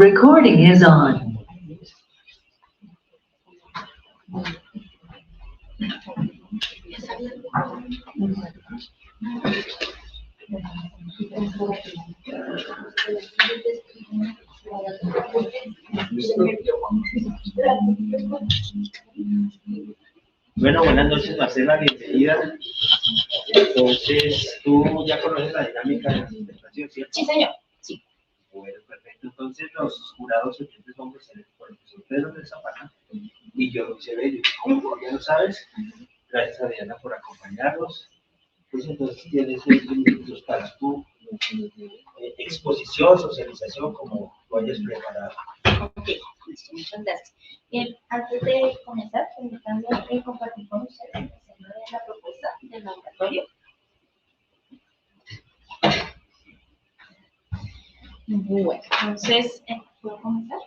Recording is on. Bueno, buenas noches, Marcela, bienvenida. Entonces, tú ya conoces la dinámica de la presentación, ¿cierto? Sí, señor. Sí. Bueno, perfecto. Entonces, los jurados oyentes vamos a ser por el profesor Pedro de Zapata y yo, Luis Bello. Como ya lo sabes, gracias a Diana por acompañarnos. Pues entonces tienes 20 minutos para tu exposición, socialización, como lo hayas preparado. Ok, listo, muchas gracias. Bien, antes de comenzar, permítanme compartir con ustedes el diseño de la propuesta del laboratorio. Bueno, entonces, ¿puedo comenzar?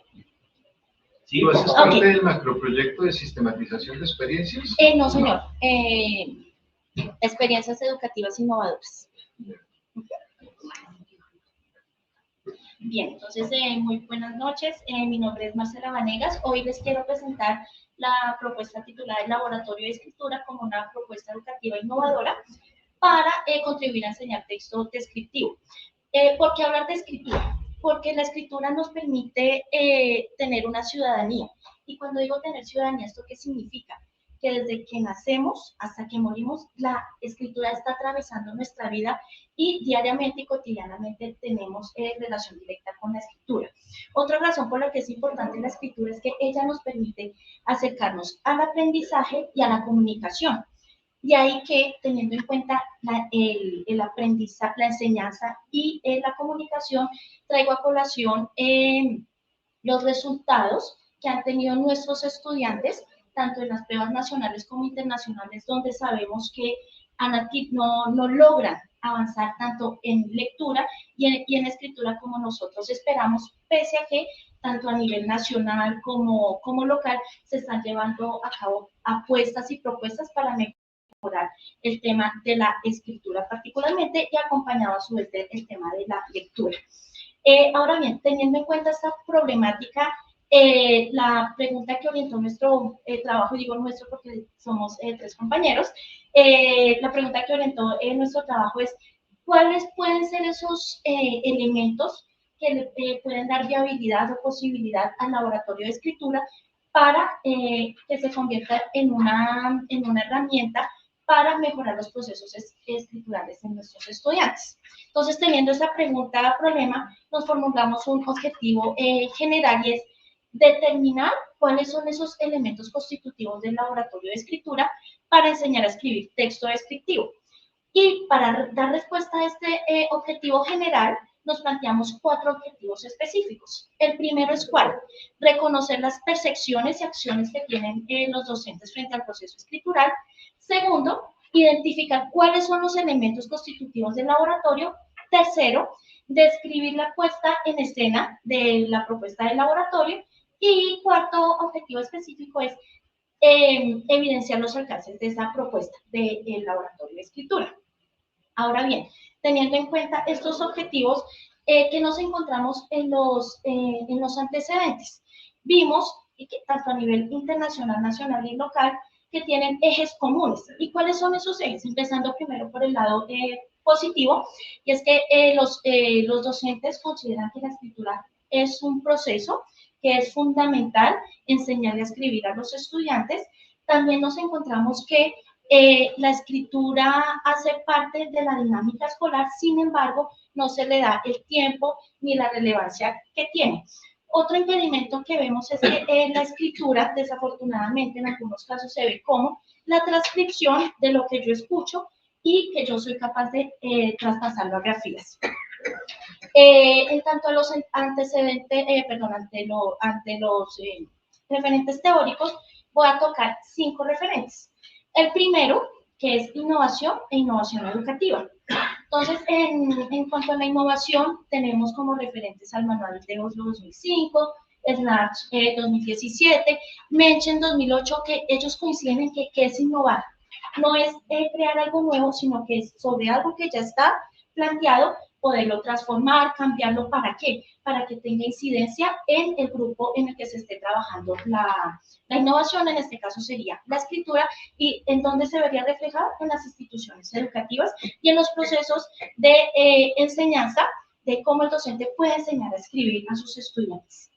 Sí, ¿Tú haces pues, parte Ok. del macroproyecto de sistematización de experiencias? No, señor. Experiencias educativas innovadoras. Bien, entonces, muy buenas noches. Mi nombre es Marcela Vanegas. Hoy les quiero presentar la propuesta titulada El Laboratorio de Escritura como una propuesta educativa innovadora para contribuir a enseñar texto descriptivo. ¿Por qué hablar de escritura? Porque la escritura nos permite tener una ciudadanía. Y cuando digo tener ciudadanía, ¿esto qué significa? Que desde que nacemos hasta que morimos, la escritura está atravesando nuestra vida y diariamente y cotidianamente tenemos relación directa con la escritura. Otra razón por la que es importante la escritura es que ella nos permite acercarnos al aprendizaje y a la comunicación. Y ahí que, teniendo en cuenta el aprendizaje, la enseñanza y la comunicación, traigo a colación los resultados que han tenido nuestros estudiantes, tanto en las pruebas nacionales como internacionales, donde sabemos que no logran avanzar tanto en lectura y en escritura como nosotros esperamos, pese a que tanto a nivel nacional como local se están llevando a cabo apuestas y propuestas para mejorar el tema de la escritura particularmente y acompañado a su vez del tema de la lectura. Ahora bien, teniendo en cuenta esta problemática, la pregunta que orientó nuestro trabajo, digo nuestro porque somos 3 compañeros, la pregunta que orientó nuestro trabajo es, ¿cuáles pueden ser esos elementos que le pueden dar viabilidad o posibilidad al laboratorio de escritura para que se convierta en una herramienta para mejorar los procesos escriturales en nuestros estudiantes? Entonces, teniendo esa pregunta, problema, nos formulamos un objetivo general y es determinar cuáles son esos elementos constitutivos del laboratorio de escritura para enseñar a escribir texto descriptivo. Y para dar respuesta a este objetivo general, nos planteamos 4 objetivos específicos. El primero es ¿cuál? Reconocer las percepciones y acciones que tienen los docentes frente al proceso escritural. Segundo, identificar cuáles son los elementos constitutivos del laboratorio. Tercero, describir la puesta en escena de la propuesta del laboratorio. Y cuarto objetivo específico es evidenciar los alcances de esa propuesta del laboratorio de escritura. Ahora bien, teniendo en cuenta estos objetivos que nos encontramos en los antecedentes, vimos que tanto a nivel internacional, nacional y local, que tienen ejes comunes. ¿Y cuáles son esos ejes? Empezando primero por el lado positivo, y es que los docentes consideran que la escritura es un proceso que es fundamental enseñarle a escribir a los estudiantes. También nos encontramos que la escritura hace parte de la dinámica escolar, sin embargo, no se le da el tiempo ni la relevancia que tiene. Otro impedimento que vemos es que la escritura, desafortunadamente, en algunos casos se ve como la transcripción de lo que yo escucho y que yo soy capaz de traspasarlo a grafías. En tanto a los antecedentes, ante los referentes teóricos, voy a tocar 5 referentes. El primero, que es innovación e innovación educativa. Entonces, en cuanto a la innovación, tenemos como referentes al Manual de Oslo 2005, Snarch 2017, Menchen 2008, que ellos coinciden en que es innovar. No es crear algo nuevo, sino que es sobre algo que ya está planteado, poderlo transformar, cambiarlo, ¿para qué? Para que tenga incidencia en el grupo en el que se esté trabajando la innovación, en este caso sería la escritura, y en dónde se vería reflejada en las instituciones educativas y en los procesos de enseñanza, de cómo el docente puede enseñar a escribir a sus estudiantes.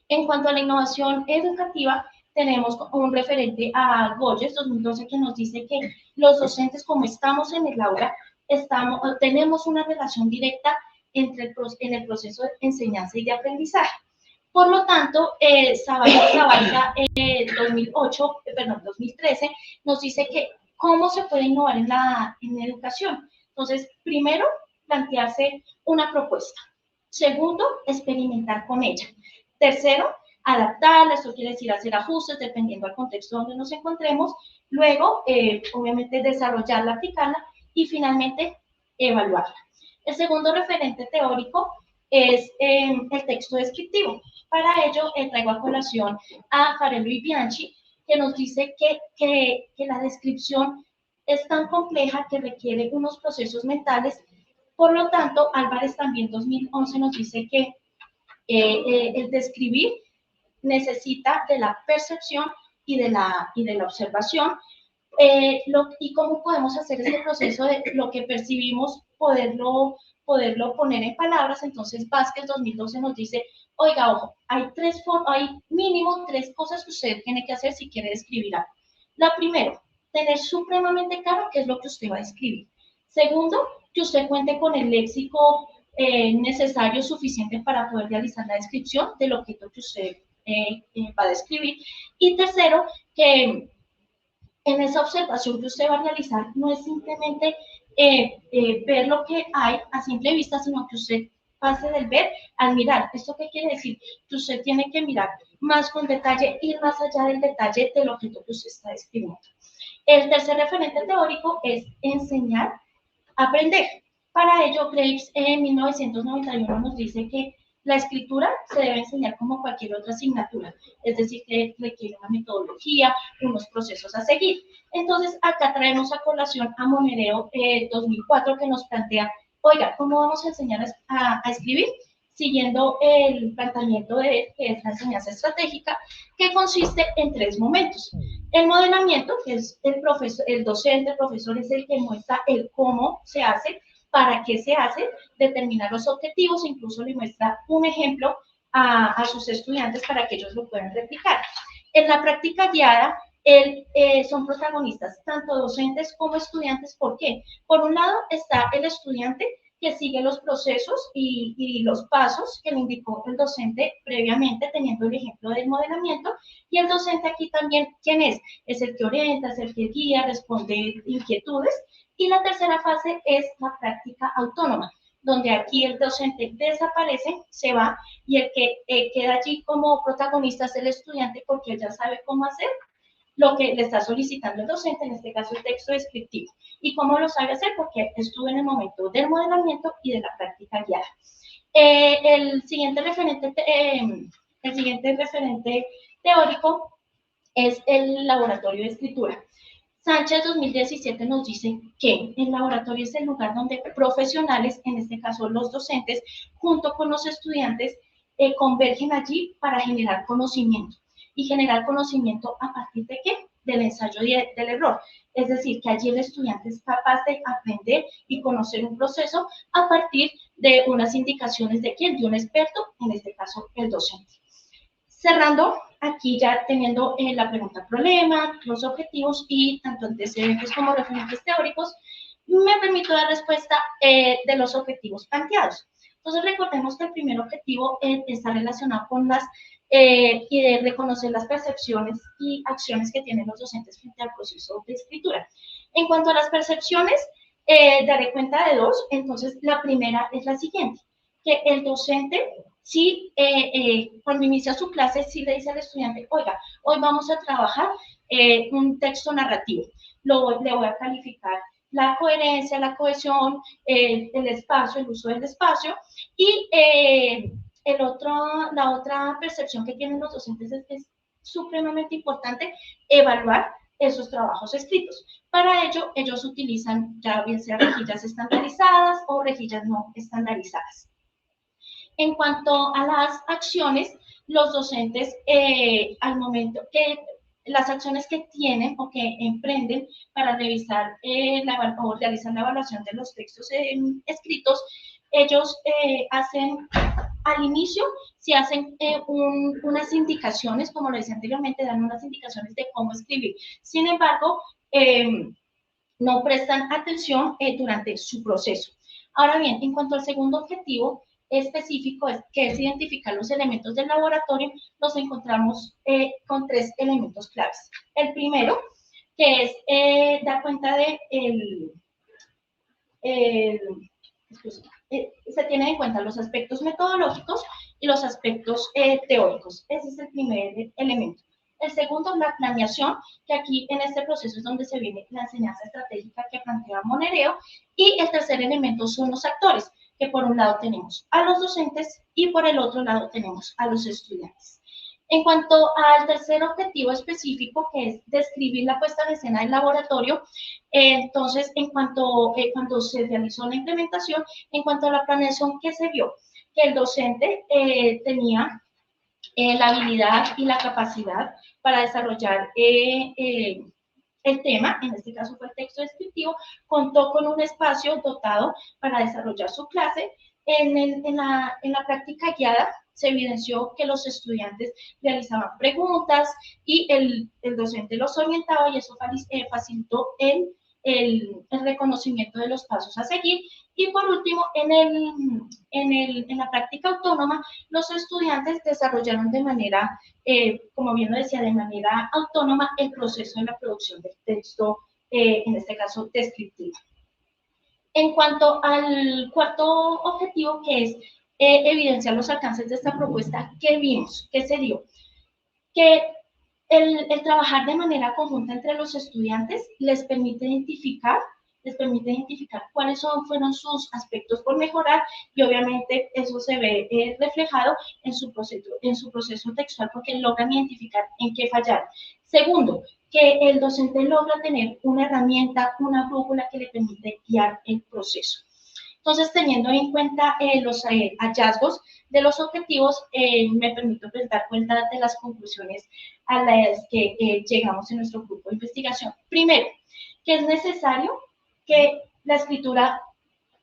En cuanto a la innovación educativa, tenemos un referente a Goyes 2012 que nos dice que los docentes, como estamos en el aula, tenemos una relación directa en el proceso de enseñanza y de aprendizaje. Por lo tanto, Zabalza 2013 nos dice que cómo se puede innovar en la educación. Entonces, primero, plantearse una propuesta. Segundo, experimentar con ella. Tercero, adaptarla, esto quiere decir hacer ajustes dependiendo del contexto donde nos encontremos. Luego, obviamente, desarrollarla, aplicarla y finalmente evaluarla. El segundo referente teórico es el texto descriptivo. Para ello, traigo a colación a Farello y Bianchi, que nos dice que la descripción es tan compleja que requiere unos procesos mentales. Por lo tanto, Álvarez también 2011 nos dice que el describir necesita de la percepción y de la observación. Y cómo podemos hacer ese proceso de lo que percibimos, poderlo poner en palabras. Entonces, Vázquez 2012 nos dice, oiga, ojo, hay mínimo tres cosas que usted tiene que hacer si quiere describir algo. La primera, tener supremamente claro qué es lo que usted va a describir. Segundo, que usted cuente con el léxico necesario, suficiente para poder realizar la descripción del objeto que usted va a describir. Y tercero, que en esa observación que usted va a realizar no es simplemente ver lo que hay a simple vista, sino que usted pase del ver al mirar. ¿Esto qué quiere decir? Que usted tiene que mirar más con detalle, ir más allá del detalle del objeto que usted está describiendo. El tercer referente teórico es enseñar, aprender. Para ello, Graves en 1991 nos dice que la escritura se debe enseñar como cualquier otra asignatura, es decir, que requiere una metodología, unos procesos a seguir. Entonces, acá traemos a colación a Monereo 2004 que nos plantea, oiga, ¿cómo vamos a enseñar a escribir? Siguiendo el planteamiento de que es la enseñanza estratégica, que consiste en tres momentos. El modelamiento, que es el docente, el profesor es el que muestra el cómo se hace, para qué se hace, determinar los objetivos, incluso le muestra un ejemplo a sus estudiantes para que ellos lo puedan replicar. En la práctica guiada, son protagonistas, tanto docentes como estudiantes. ¿Por qué? Por un lado está el estudiante que sigue los procesos y los pasos que le indicó el docente previamente, teniendo el ejemplo del modelamiento, y el docente aquí también, ¿quién es? Es el que orienta, es el que guía, responde inquietudes. Y la tercera fase es la práctica autónoma, donde aquí el docente desaparece, se va, y el que queda allí como protagonista es el estudiante, porque él ya sabe cómo hacer lo que le está solicitando el docente, en este caso el texto descriptivo. ¿Y cómo lo sabe hacer? Porque estuvo en el momento del modelamiento y de la práctica guiada. El siguiente referente teórico es el laboratorio de escritura. Sánchez 2017 nos dice que el laboratorio es el lugar donde profesionales, en este caso los docentes, junto con los estudiantes, convergen allí para generar conocimiento. ¿Y generar conocimiento a partir de qué? Del ensayo y del error. Es decir, que allí el estudiante es capaz de aprender y conocer un proceso a partir de unas indicaciones de quién, de un experto, en este caso el docente. Cerrando, aquí ya teniendo la pregunta problema, los objetivos y tanto antecedentes como referentes teóricos, me permito dar respuesta de los objetivos planteados. Entonces, recordemos que el primer objetivo está relacionado con y de reconocer las percepciones y acciones que tienen los docentes frente al proceso de escritura. En cuanto a las percepciones, daré cuenta de dos. Entonces, la primera es la siguiente, que el docente, sí, cuando inicia su clase, sí le dice al estudiante, oiga, hoy vamos a trabajar un texto narrativo, le voy a calificar la coherencia, la cohesión, el espacio, el uso del espacio, y la otra percepción que tienen los docentes es que es supremamente importante evaluar esos trabajos escritos. Para ello, ellos utilizan ya bien sea rejillas estandarizadas o rejillas no estandarizadas. En cuanto a las acciones, los docentes, al momento que las acciones que tienen o que emprenden para revisar o realizar la evaluación de los textos escritos, ellos hacen al inicio, si hacen unas indicaciones, como lo decía anteriormente, dan unas indicaciones de cómo escribir. Sin embargo, no prestan atención durante su proceso. Ahora bien, en cuanto al segundo objetivo específico, que es identificar los elementos del laboratorio, nos encontramos con 3 elementos claves. El primero, que es dar cuenta de se tienen en cuenta los aspectos metodológicos y los aspectos teóricos. Ese es el primer elemento. El segundo, la planeación, que aquí en este proceso es donde se viene la enseñanza estratégica que plantea Monereo. Y el tercer elemento son los actores, que por un lado tenemos a los docentes y por el otro lado tenemos a los estudiantes. En cuanto al tercer objetivo específico, que es describir la puesta en escena del laboratorio, entonces, cuando se realizó la implementación, en cuanto a la planeación que se vio, que el docente tenía la habilidad y la capacidad para desarrollar el tema, en este caso fue el texto descriptivo, contó con un espacio dotado para desarrollar su clase. En la práctica guiada se evidenció que los estudiantes realizaban preguntas y el docente los orientaba, y eso facilitó el reconocimiento de los pasos a seguir. Y por último, en la práctica autónoma, los estudiantes desarrollaron de manera, como bien lo decía, de manera autónoma el proceso de la producción del texto, en este caso descriptivo. En cuanto al cuarto objetivo, que es evidenciar los alcances de esta propuesta, ¿qué vimos? ¿Qué se dio? Que el trabajar de manera conjunta entre los estudiantes les permite identificar cuáles fueron sus aspectos por mejorar, y obviamente eso se ve reflejado en su proceso textual, porque logran identificar en qué fallaron. Segundo, que el docente logra tener una herramienta, una brújula que le permite guiar el proceso. Entonces, teniendo en cuenta los hallazgos de los objetivos, me permito dar cuenta de las conclusiones a las que llegamos en nuestro grupo de investigación. Primero, que es necesario que la escritura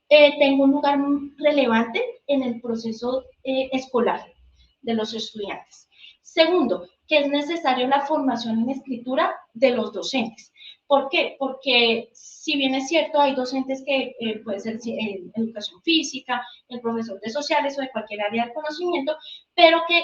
tenga un lugar relevante en el proceso escolar de los estudiantes. Segundo, que es necesario la formación en escritura de los docentes. ¿Por qué? Porque si bien es cierto, hay docentes que puede ser en educación física, el profesor de sociales o de cualquier área de conocimiento, pero que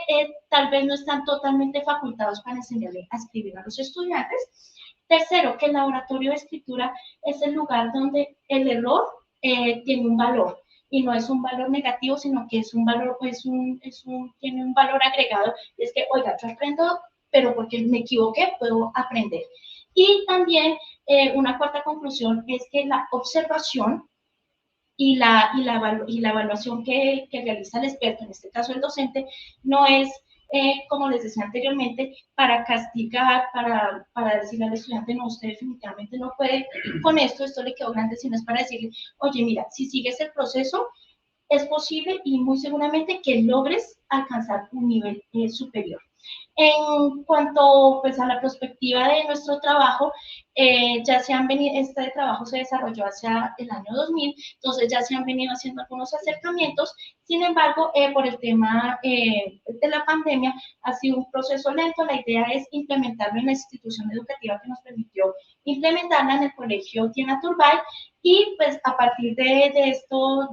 tal vez no están totalmente facultados para enseñarle a escribir a los estudiantes. Tercero, que el laboratorio de escritura es el lugar donde el error tiene un valor, y no es un valor negativo, sino que es un valor, tiene un valor agregado. Es que, oiga, yo aprendo, pero porque me equivoqué, puedo aprender. Y también una cuarta conclusión es que la observación y la evaluación que realiza el experto, en este caso el docente, no es, como les decía anteriormente, para castigar, para decirle al estudiante, no, usted definitivamente no puede con esto le quedó grande, sino es para decirle, oye, mira, si sigues el proceso, es posible y muy seguramente que logres alcanzar un nivel superior. En cuanto pues, a la perspectiva de nuestro trabajo, este trabajo se desarrolló hacia el año 2000, entonces ya se han venido haciendo algunos acercamientos. Sin embargo, por el tema de la pandemia ha sido un proceso lento. La idea es implementarlo en la institución educativa que nos permitió implementarla, en el colegio Diana Turbay, y pues a partir de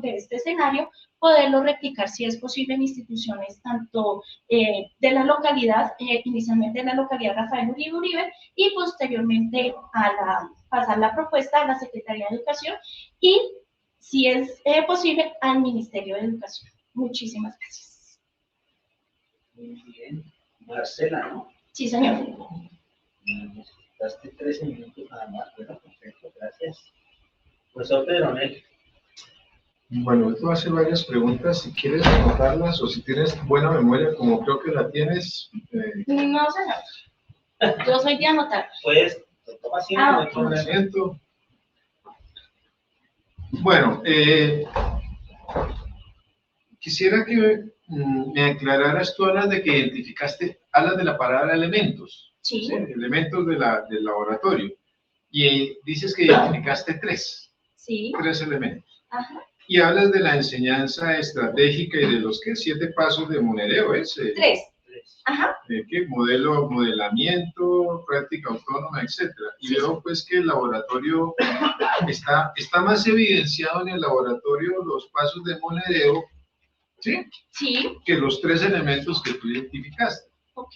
este escenario poderlo replicar, si es posible, en instituciones tanto de la localidad, inicialmente de la localidad Rafael Uribe, y posteriormente pasar la propuesta a la Secretaría de Educación y, si es posible, al Ministerio de Educación. Muchísimas gracias. Muy bien. Marcela, ¿no? Sí, señor. Necesitaste 13 minutos nada más. Bueno, perfecto, gracias. Profesor Pedronel. Bueno, yo te voy a hacer varias preguntas, si quieres anotarlas o si tienes buena memoria, como creo que la tienes. No, señor. Yo soy de anotar. Puedes Toma asiento, no hay problema. Asiento. Bueno, quisiera que me aclararas, tú hablas de que identificaste, hablas de la palabra elementos, Sí. ¿sí? Elementos del laboratorio, y dices que identificaste tres Sí. elementos. Ajá. Y hablas de la enseñanza estratégica y de los que 7 pasos de Monereo, ¿es? 3. Ajá. ¿Qué? Modelamiento, práctica autónoma, etcétera. Y Sí, veo pues que el laboratorio está más evidenciado en el laboratorio los pasos de Monereo, ¿sí? Sí. Que los 3 elementos que tú identificaste. Ok.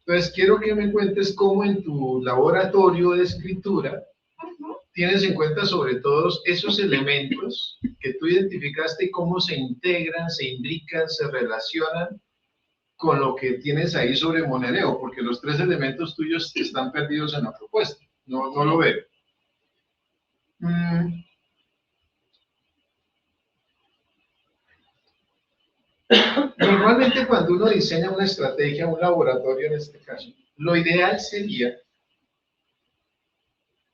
Entonces quiero que me cuentes cómo en tu laboratorio de escritura tienes en cuenta sobre todo esos elementos que tú identificaste y cómo se integran, se imbrican, se relacionan con lo que tienes ahí sobre Monereo, porque los 3 elementos tuyos están perdidos en la propuesta. No lo veo. Normalmente cuando uno diseña una estrategia, un laboratorio en este caso, lo ideal sería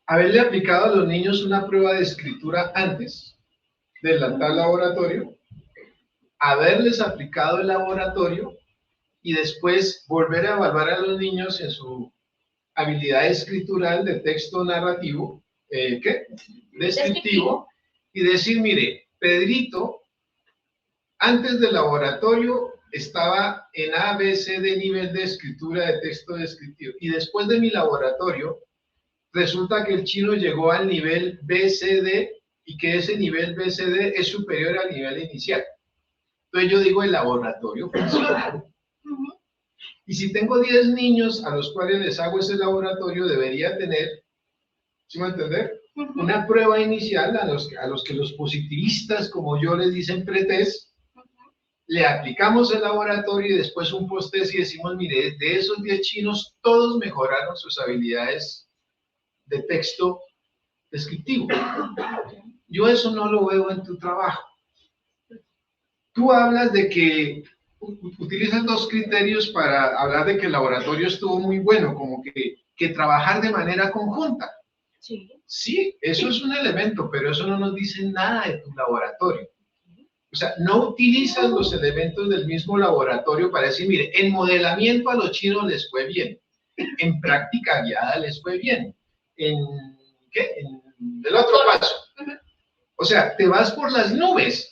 haberle aplicado a los niños una prueba de escritura antes del tal laboratorio, haberles aplicado el laboratorio y después volver a evaluar a los niños en su habilidad escritural de texto narrativo, descriptivo, y decir, mire, Pedrito, antes del laboratorio estaba en A, B, C de nivel de escritura de texto descriptivo, y después de mi laboratorio, resulta que el chino llegó al nivel BCD y que ese nivel BCD es superior al nivel inicial. Entonces yo digo, el laboratorio funciona. Y si tengo 10 niños a los cuales les hago ese laboratorio, debería tener, ¿sí me entender? Una prueba inicial a los que los positivistas, como yo les dicen pretest, le aplicamos el laboratorio y después un post-test y decimos, mire, de esos 10 chinos, todos mejoraron sus habilidades de texto descriptivo. Yo eso no lo veo en tu trabajo. Tú hablas de que utilizas 2 criterios para hablar de que el laboratorio estuvo muy bueno, como que trabajar de manera conjunta. Sí, eso es un elemento, pero eso no nos dice nada de tu laboratorio. O sea, no utilizas los elementos del mismo laboratorio para decir, mire, en modelamiento a los chinos les fue bien, en práctica guiada les fue bien, en el otro paso. O sea, te vas por las nubes.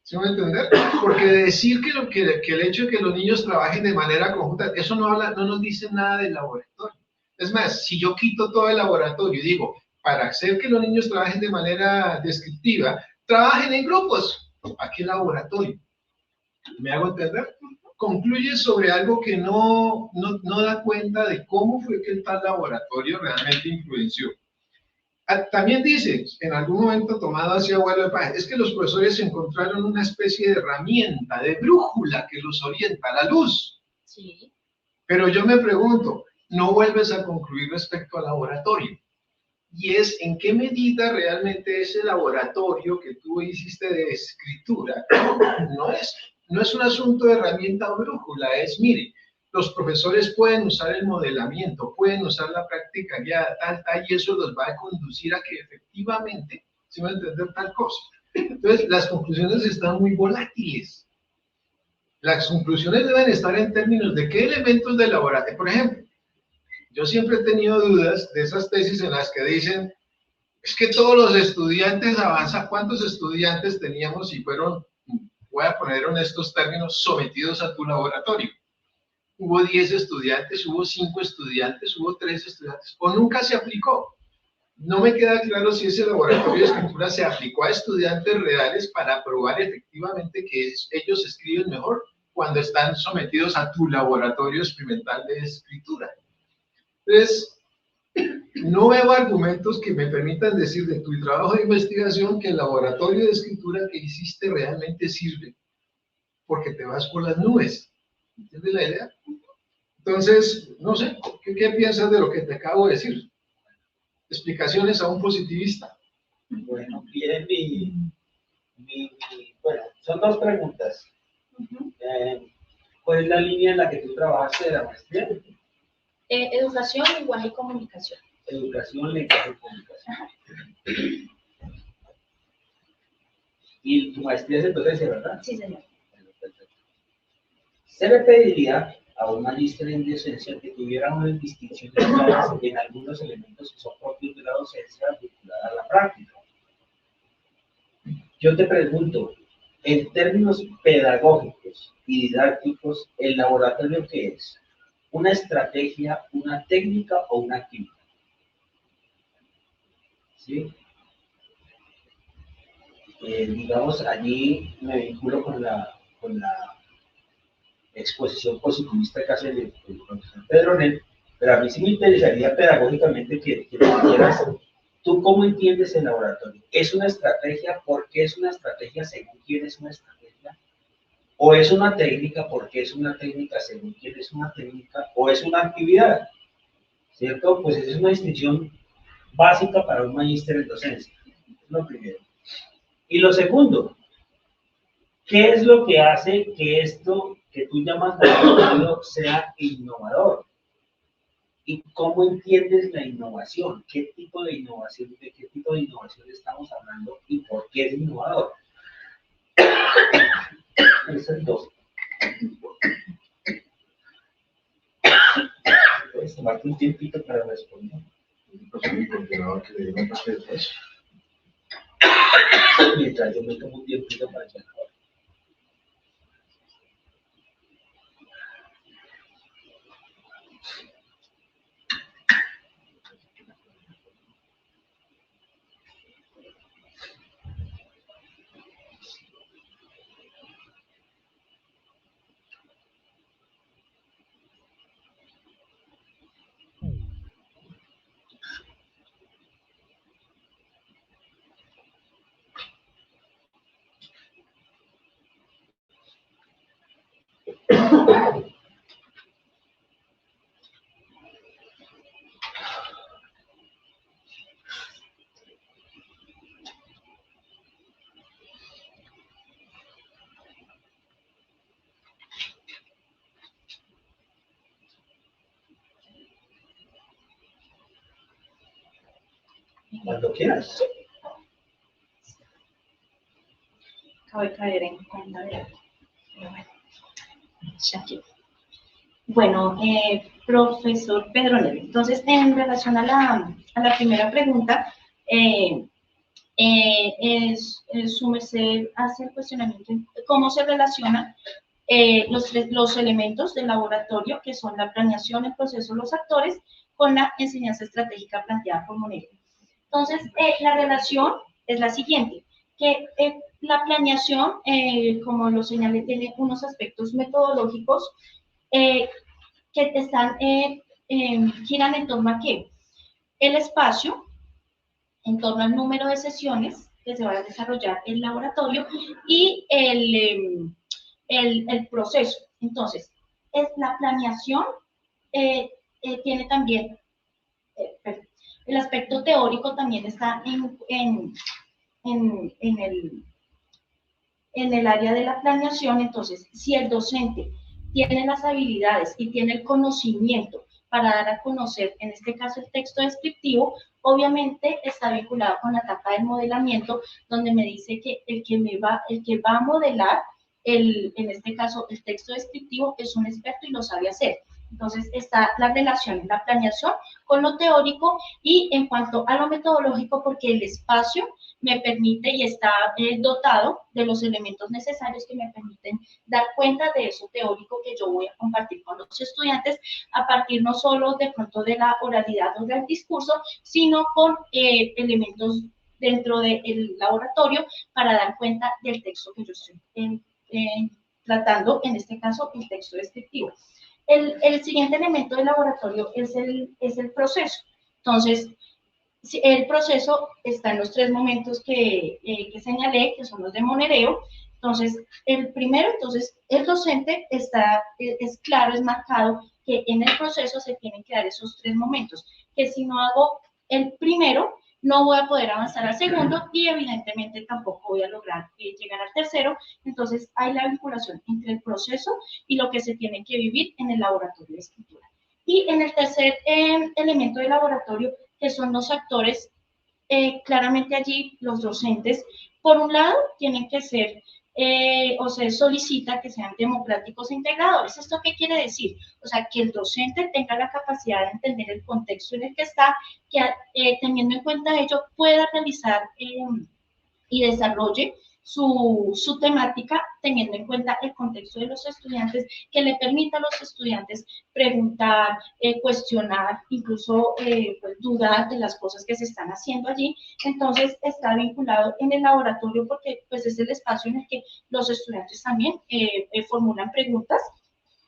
¿Sí me entender? Porque decir que el hecho de que los niños trabajen de manera conjunta, eso no nos dice nada del laboratorio. Es más, si yo quito todo el laboratorio y digo, para hacer que los niños trabajen de manera descriptiva, trabajen en grupos. ¿A qué laboratorio? ¿Me hago entender? Concluye sobre algo que no da cuenta de cómo fue que el tal laboratorio realmente influenció. También dice, en algún momento tomado hacia abuelo de paz, es que los profesores encontraron una especie de herramienta, de brújula que los orienta a la luz. Sí. Pero yo me pregunto, no vuelves a concluir respecto al laboratorio. Y es en qué medida realmente ese laboratorio que tú hiciste de escritura no es un asunto de herramienta o brújula, es, mire, los profesores pueden usar el modelamiento, pueden usar la práctica guiada, y eso los va a conducir a que efectivamente se va a entender tal cosa. Entonces, las conclusiones están muy volátiles. Las conclusiones deben estar en términos de qué elementos del laboratorio. Por ejemplo, yo siempre he tenido dudas de esas tesis en las que dicen, es que todos los estudiantes avanzan. ¿Cuántos estudiantes teníamos y fueron, voy a poner en estos términos, sometidos a tu laboratorio? Hubo 10 estudiantes, hubo 5 estudiantes, hubo 3 estudiantes, o nunca se aplicó. No me queda claro si ese laboratorio de escritura se aplicó a estudiantes reales para probar efectivamente que ellos escriben mejor cuando están sometidos a tu laboratorio experimental de escritura. Entonces, no veo argumentos que me permitan decir de tu trabajo de investigación que el laboratorio de escritura que hiciste realmente sirve, porque te vas por las nubes. ¿Entiendes la idea? Entonces, no sé, ¿qué piensas de lo que te acabo de decir? Explicaciones a un positivista. Bueno, bien, bueno, son 2 preguntas. ¿Cuál es la línea en la que tú trabajaste de la maestría? Educación, lenguaje y comunicación. educación, lenguaje y comunicación. Y tu maestría es en docencia, ¿verdad? Sí, señor. Se le pediría a un magíster en docencia que tuviera una distinción en algunos elementos que son propios de la docencia vinculada a la práctica. Yo te pregunto, en términos pedagógicos y didácticos, ¿el laboratorio qué es? ¿Una estrategia, una técnica o una actividad? ¿Sí? Digamos, allí me vinculo con la exposición positivista que hace el profesor Pedronel, pero a mí sí me interesaría pedagógicamente que me dijeras, ¿tú cómo entiendes el laboratorio? ¿Es una estrategia? ¿Por qué es una estrategia? ¿Según quién es una estrategia? ¿O es una técnica? ¿Por qué es una técnica? ¿Según quién es una técnica? ¿O es una actividad? ¿Cierto? Pues esa es una distinción básica para un magíster en docencia. Es lo primero. Y lo segundo, ¿qué es lo que hace que esto que tú llamas laboratorio sea innovador? ¿Y cómo entiendes la innovación? ¿Qué tipo de innovación, de qué tipo de innovación estamos hablando y por qué es innovador? Esas dos. Puedes tomarte un tiempito para responder. Mientras yo me tomo un tiempito para que acabe. Cuando quieras. Acabo de caer en cuenta de algo. Pero bueno, ya aquí. Bueno, profesor Pedronel, entonces en relación a la primera pregunta, su merced hace el cuestionamiento de cómo se relacionan los elementos del laboratorio, que son la planeación, el proceso, los actores, con la enseñanza estratégica planteada por Monero. Entonces, la relación es la siguiente, que la planeación, como lo señalé, tiene unos aspectos metodológicos que están, giran en torno a qué? El espacio, en torno al número de sesiones que se va a desarrollar el laboratorio y el proceso. Entonces, es la planeación tiene también, el aspecto teórico también está en el área de la planeación. Entonces, si el docente tiene las habilidades y tiene el conocimiento para dar a conocer, en este caso, el texto descriptivo, obviamente está vinculado con la etapa del modelamiento, donde me dice que el que va a modelar, en este caso, el texto descriptivo, es un experto y lo sabe hacer. Entonces, está la relación en la planeación con lo teórico y en cuanto a lo metodológico, porque el espacio me permite y está dotado de los elementos necesarios que me permiten dar cuenta de eso teórico que yo voy a compartir con los estudiantes, a partir no solo de pronto de la oralidad o del discurso, sino con elementos dentro del laboratorio para dar cuenta del texto que yo estoy tratando, en este caso, el texto descriptivo. El siguiente elemento del laboratorio es el proceso. Entonces, el proceso está en los tres momentos que señalé, que son los de monereo. Entonces, el primero, entonces, el docente es claro, es marcado que en el proceso se tienen que dar esos tres momentos, que si no hago el primero, no voy a poder avanzar al segundo y evidentemente tampoco voy a lograr llegar al tercero. Entonces, hay la vinculación entre el proceso y lo que se tiene que vivir en el laboratorio de escritura. Y en el tercer elemento del laboratorio, son los actores. Claramente allí los docentes, por un lado, tienen que ser, o se solicita que sean democráticos e integradores. ¿Esto qué quiere decir? O sea, que el docente tenga la capacidad de entender el contexto en el que está, que teniendo en cuenta ello pueda realizar y desarrolle su temática teniendo en cuenta el contexto de los estudiantes, que le permita a los estudiantes preguntar, cuestionar, incluso pues, dudar de las cosas que se están haciendo allí. Entonces está vinculado en el laboratorio porque pues, es el espacio en el que los estudiantes también formulan preguntas,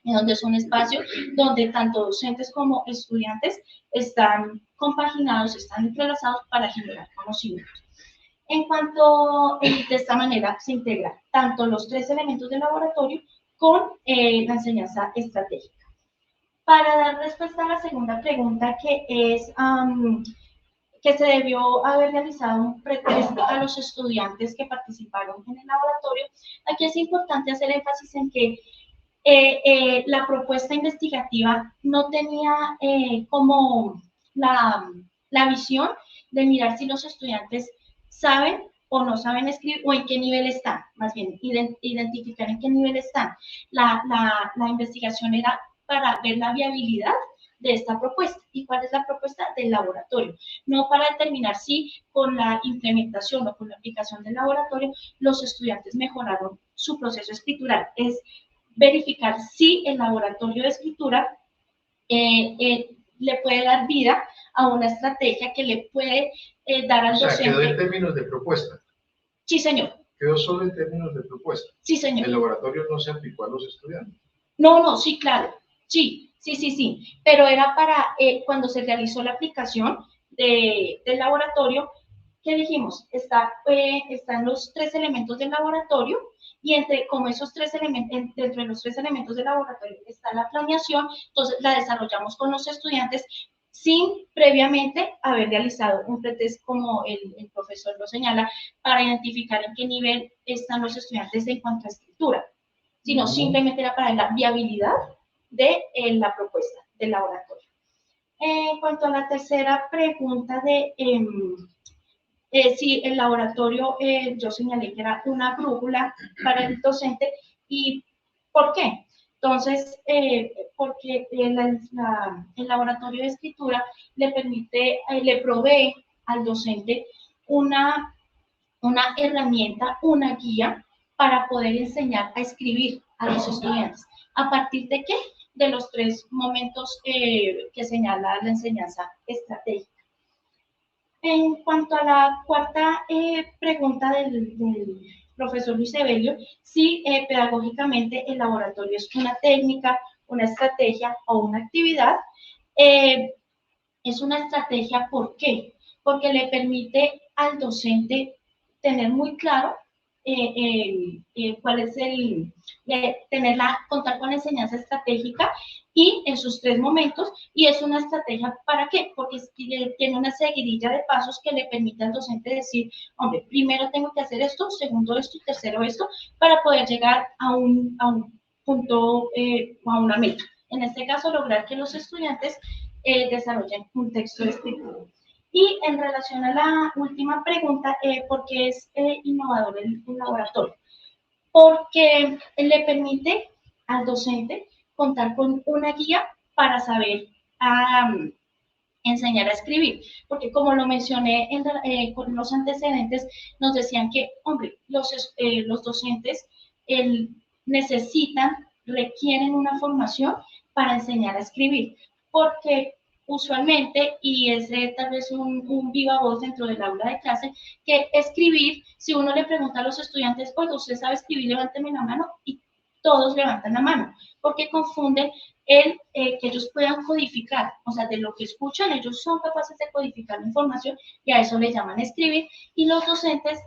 donde es un espacio donde tanto docentes como estudiantes están compaginados, están entrelazados para generar conocimiento. En cuanto, de esta manera se integran tanto los 3 elementos del laboratorio con la enseñanza estratégica. Para dar respuesta a la segunda pregunta, que es que se debió haber realizado un pretest a los estudiantes que participaron en el laboratorio, aquí es importante hacer énfasis en que la propuesta investigativa no tenía como la visión de mirar si los estudiantes saben o no saben escribir o en qué nivel están, más bien identificar en qué nivel están. La investigación era para ver la viabilidad de esta propuesta. ¿Y cuál es la propuesta? Del laboratorio. No para determinar si con la implementación o con la aplicación del laboratorio los estudiantes mejoraron su proceso escritural. Es verificar si el laboratorio de escritura le puede dar vida a una estrategia que le puede dar al docente. O sea, quedó en términos de propuesta. Sí, señor. Quedó solo en términos de propuesta. Sí, señor. El laboratorio no se aplicó a los estudiantes. No, sí, claro. Sí. Pero era para cuando se realizó la aplicación del laboratorio, ¿qué dijimos? Están los 3 elementos del laboratorio y como esos 3 elementos, dentro de los 3 elementos del laboratorio está la planeación, entonces la desarrollamos con los estudiantes sin previamente haber realizado un pretest como el profesor lo señala, para identificar en qué nivel están los estudiantes en cuanto a escritura, sino simplemente era para la viabilidad de la propuesta del laboratorio. En cuanto a la tercera pregunta de si el laboratorio, yo señalé que era una brújula para el docente, ¿y por qué? Entonces, porque el laboratorio de escritura le permite, le provee al docente una herramienta, una guía para poder enseñar a escribir a los estudiantes. ¿A partir de qué? De los 3 momentos que señala la enseñanza estratégica. En cuanto a la cuarta pregunta del profesor Luis Evelio, sí, pedagógicamente el laboratorio es una técnica, una estrategia o una actividad. Es una estrategia, ¿por qué? Porque le permite al docente tener muy claro cuál es contar con la enseñanza estratégica y en sus 3 momentos, y es una estrategia ¿para qué? Porque tiene una seguidilla de pasos que le permite al docente decir, hombre, primero tengo que hacer esto, segundo esto y tercero esto, para poder llegar a un punto, a una meta. En este caso, lograr que los estudiantes desarrollen un texto escrito. Y en relación a la última pregunta, ¿por qué es innovador el laboratorio? Porque le permite al docente contar con una guía para saber enseñar a escribir. Porque como lo mencioné con los antecedentes, nos decían que, hombre, los docentes requieren una formación para enseñar a escribir. Porque usualmente, y es tal vez un viva voz dentro del aula de clase, que escribir, si uno le pregunta a los estudiantes, oye, ¿usted sabe escribir? Levánteme la mano, y todos levantan la mano, porque confunden que ellos puedan codificar, o sea, de lo que escuchan, ellos son capaces de codificar la información, y a eso le llaman escribir, y los docentes,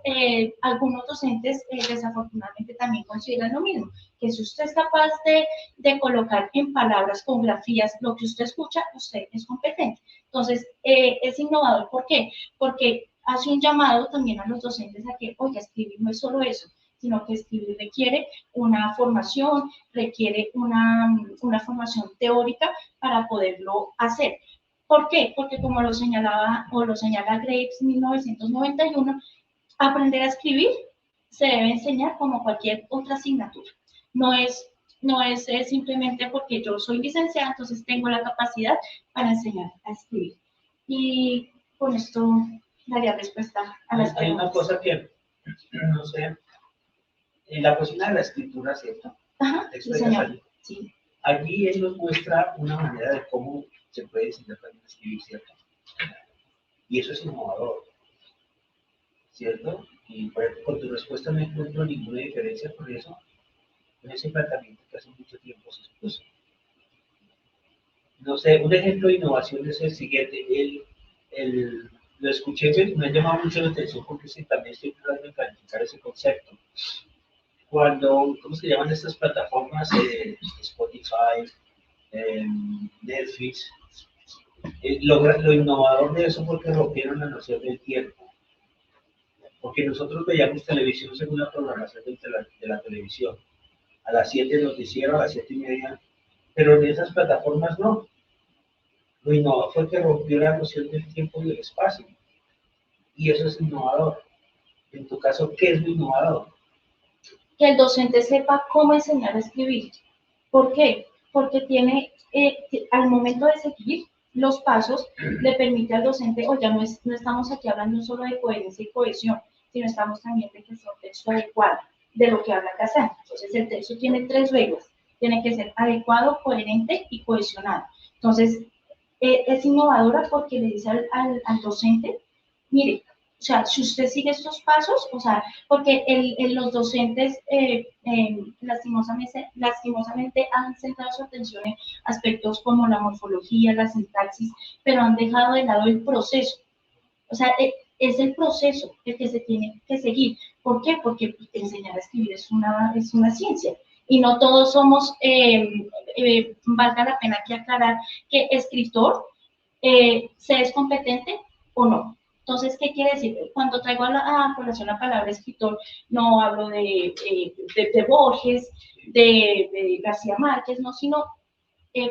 algunos docentes desafortunadamente también consideran lo mismo, que si usted es capaz de colocar en palabras, con grafías, lo que usted escucha, usted es competente. Entonces, es innovador. ¿Por qué? Porque hace un llamado también a los docentes a que, oye, escribir no es solo eso, sino que escribir requiere una formación, requiere una formación teórica para poderlo hacer. ¿Por qué? Porque como lo señalaba o lo señala Graves 1991, aprender a escribir se debe enseñar como cualquier otra asignatura. No es simplemente porque yo soy licenciada, entonces tengo la capacidad para enseñar a escribir. Y con esto daría respuesta a las Hay una preguntas. cosa que, no sé, en la cocina de la escritura, ¿cierto? Ajá, sí, señor. Sí. Aquí él nos muestra una manera de cómo se puede enseñar también a escribir, ¿cierto? Y eso es innovador, ¿cierto? Y por ejemplo, con tu respuesta no encuentro ninguna diferencia por eso, en ese planteamiento que hace mucho tiempo se expuso. No sé, un ejemplo de innovación es el siguiente. Lo escuché, me ha llamado mucho la atención porque sí, también estoy tratando de clarificar ese concepto. Cuando, ¿cómo se llaman estas plataformas? Spotify, Netflix. Lo innovador de eso fue que rompieron la noción del tiempo. Porque nosotros veíamos televisión según la programación de la televisión. A las 7 noticiero, a las 7:30. Pero en esas plataformas no. Lo innovador fue que rompió la noción del tiempo y del espacio. Y eso es innovador. En tu caso, ¿qué es lo innovador? Que el docente sepa cómo enseñar a escribir. ¿Por qué? Porque tiene, al momento de seguir los pasos, le permite al docente, o ya no estamos aquí hablando solo de coherencia y cohesión, sino estamos también de que sea un texto adecuado de lo que habla Kazan. Entonces, el texto tiene 3 reglas. Tiene que ser adecuado, coherente y cohesionado. Entonces, es innovadora porque le dice al docente, mire, o sea, si usted sigue estos pasos, o sea, porque los docentes lastimosamente han centrado su atención en aspectos como la morfología, la sintaxis, pero han dejado de lado el proceso. O sea, es el proceso el que se tiene que seguir. ¿Por qué? Porque enseñar a escribir es una ciencia. Y no todos somos, valga la pena aquí aclarar, que escritor se es competente o no. Entonces, ¿qué quiere decir? Cuando traigo a colación la palabra escritor, no hablo de Borges, de García Márquez, no, sino,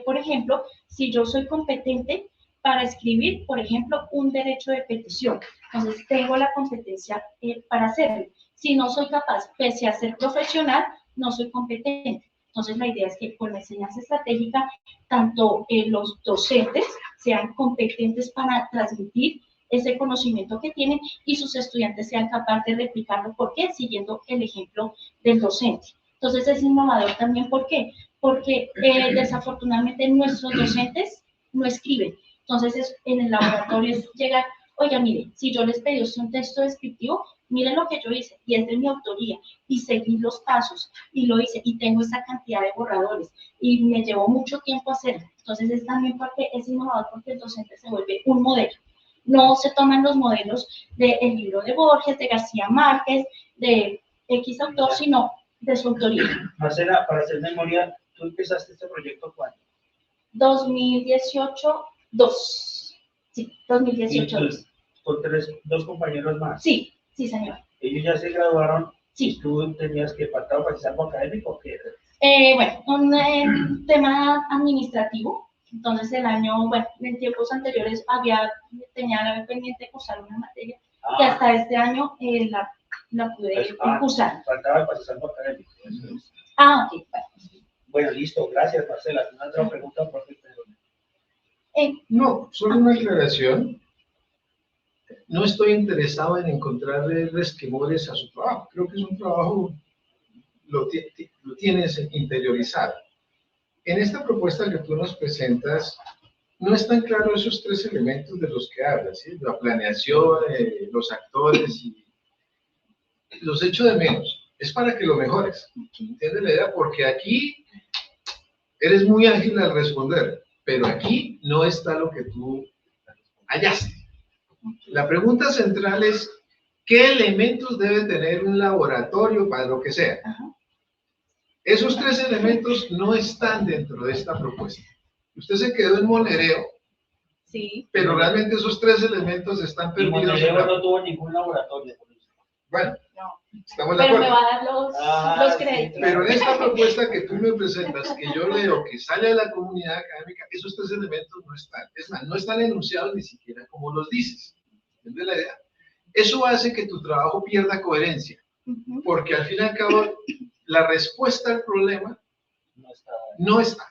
por ejemplo, si yo soy competente para escribir, por ejemplo, un derecho de petición, entonces tengo la competencia para hacerlo. Si no soy capaz, pese a ser profesional, no soy competente. Entonces, la idea es que con la enseñanza estratégica, tanto los docentes sean competentes para transmitir ese conocimiento que tienen y sus estudiantes sean capaces de replicarlo. ¿Por qué? Siguiendo el ejemplo del docente. Entonces, es innovador también. ¿Por qué? Porque desafortunadamente nuestros docentes no escriben. Entonces, en el laboratorio llega, oiga, mire, si yo les pedí un texto descriptivo, miren lo que yo hice, y es de mi autoría, y seguí los pasos, y lo hice, y tengo esa cantidad de borradores, y me llevó mucho tiempo hacerlo. Entonces, es también porque es innovador, porque el docente se vuelve un modelo. No se toman los modelos del libro de Borges, de García Márquez, de X autor, sino de su autoría. Marcela, para hacer memoria, ¿tú empezaste este proyecto cuándo? 2018, 2. Sí, 2018. ¿Y con dos compañeros más? Sí, sí, señor. ¿Ellos ya se graduaron? Sí. ¿Y tú tenías que faltar para algo académico o qué? Bueno, un tema administrativo. Entonces, en tiempos anteriores tenía pendiente de cursar una materia que hasta este año la pude cursar. Faltaba para algo académico. Ok. Bueno, listo, gracias, Marcela. ¿Una otra pregunta, profe? No, solo una aclaración. No estoy interesado en encontrarle resquemores a su trabajo. Creo que es un trabajo, lo tienes interiorizado. En esta propuesta que tú nos presentas, no están claros esos 3 elementos de los que hablas, ¿sí? La planeación, los actores, y los echo de menos. Es para que lo mejores. ¿Entiendes la idea? Porque aquí eres muy ágil al responder, pero aquí no está lo que tú hallaste. La pregunta central es, ¿qué elementos debe tener un laboratorio para lo que sea? Esos 3 elementos no están dentro de esta propuesta. Usted se quedó en monereo, sí, pero realmente esos 3 elementos están perdidos. Y Monereo no tuvo ningún laboratorio. Bueno, No, estamos de pero me acuerdo. va a dar los sí, créditos. Pero en esta propuesta que tú me presentas, que yo leo, que sale de la comunidad académica, esos tres elementos no están. Es más, no están enunciados ni siquiera como los dices. ¿Entiendes la idea? Eso hace que tu trabajo pierda coherencia, Ujú. porque al fin y al cabo, la respuesta al problema No está. no está.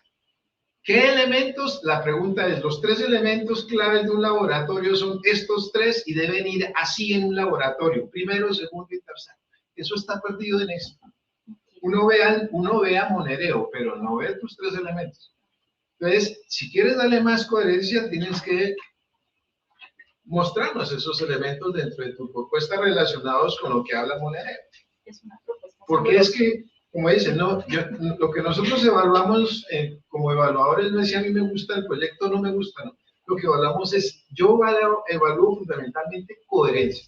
¿Qué elementos? La pregunta es, los tres elementos claves de un laboratorio son estos tres y deben ir así en un laboratorio, primero, segundo y tercero. Eso está perdido en esto. Uno ve a Monereo, pero no ve tus tres elementos. Entonces, si quieres darle más coherencia, tienes que mostrarnos esos elementos dentro de tu propuesta relacionados con lo que habla Monereo. Es una propuesta. Porque es que, como dicen, no, lo que nosotros evaluamos como evaluadores no es si a mí me gusta el proyecto o no me gusta, no. Lo que evaluamos es, yo evalúo fundamentalmente coherencia.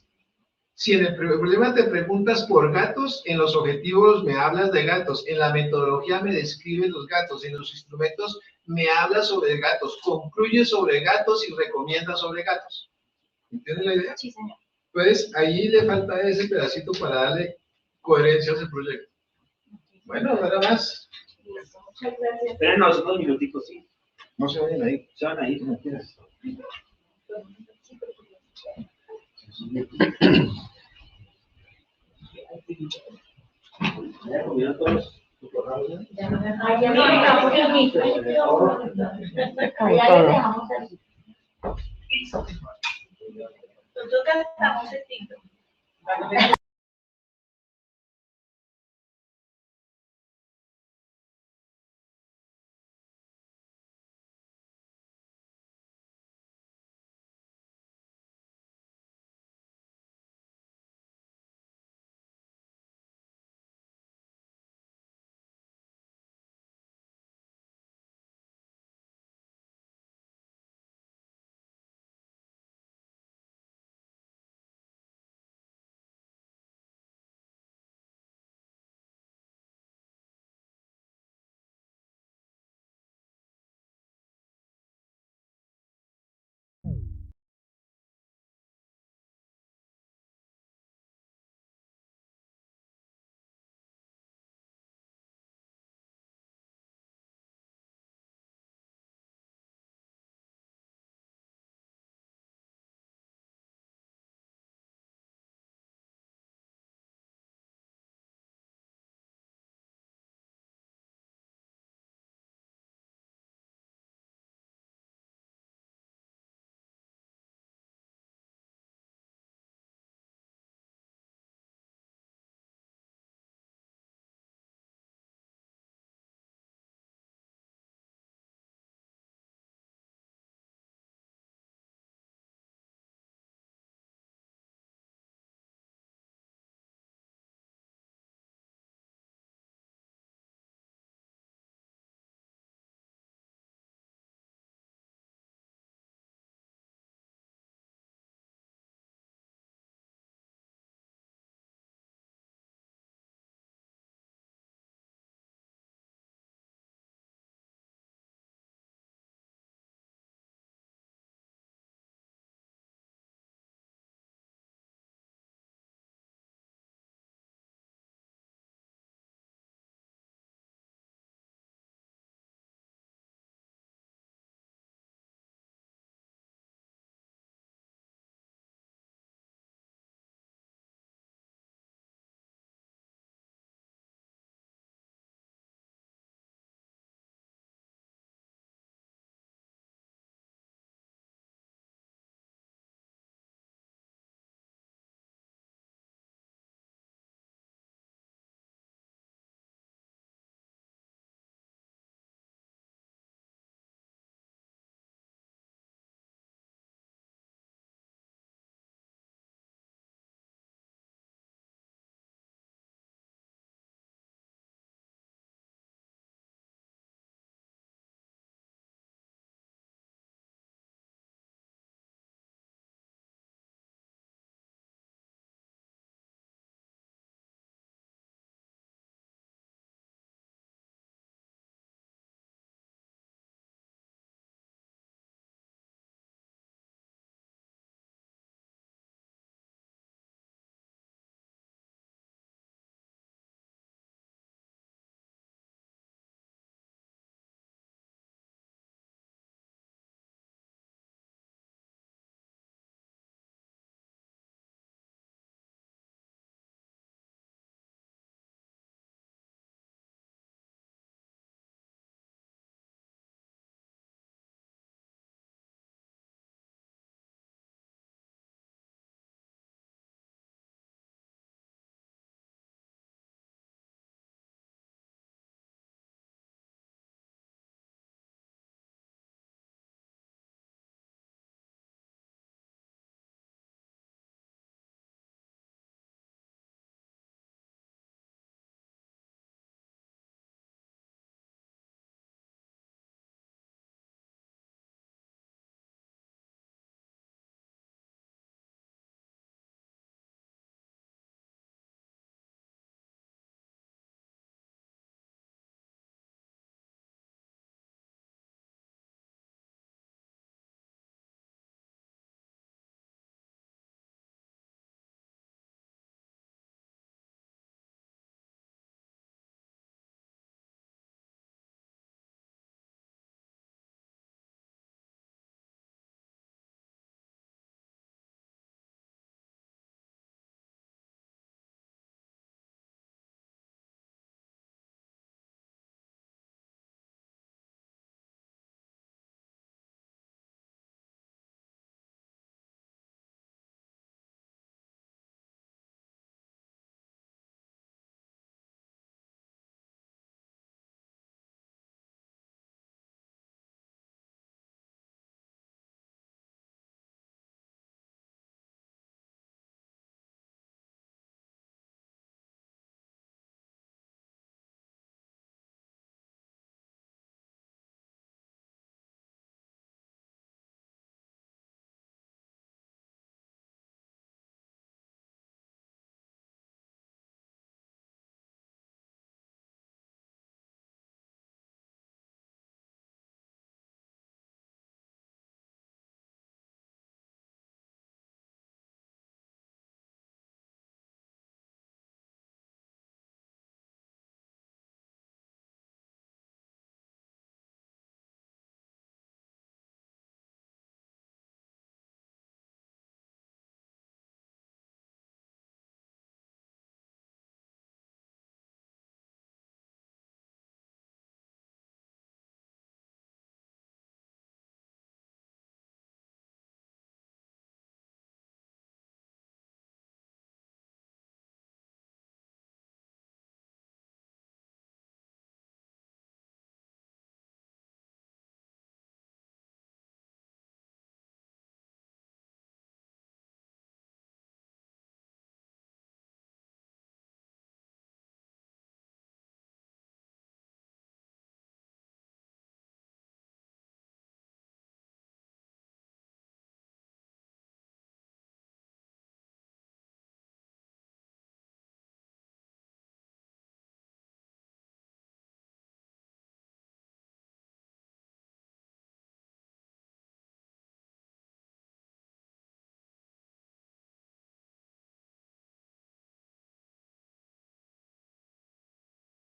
Si en el problema te preguntas por gatos, en los objetivos me hablas de gatos, en la metodología me describes los gatos, en los instrumentos me hablas sobre gatos, concluyes sobre gatos y recomiendas sobre gatos. ¿Entiendes la idea? Sí, señor. Pues ahí le falta ese pedacito para darle coherencia a ese proyecto. Bueno, nada más. Listo, muchas gracias. Espérenos unos minuticos, sí. No se vayan ahí. Se van ahí, como quieras. ¿Ya comieron todos? Allá le dejamos el micro. Allá le dejamos el micro. Nosotros gastamos el micro.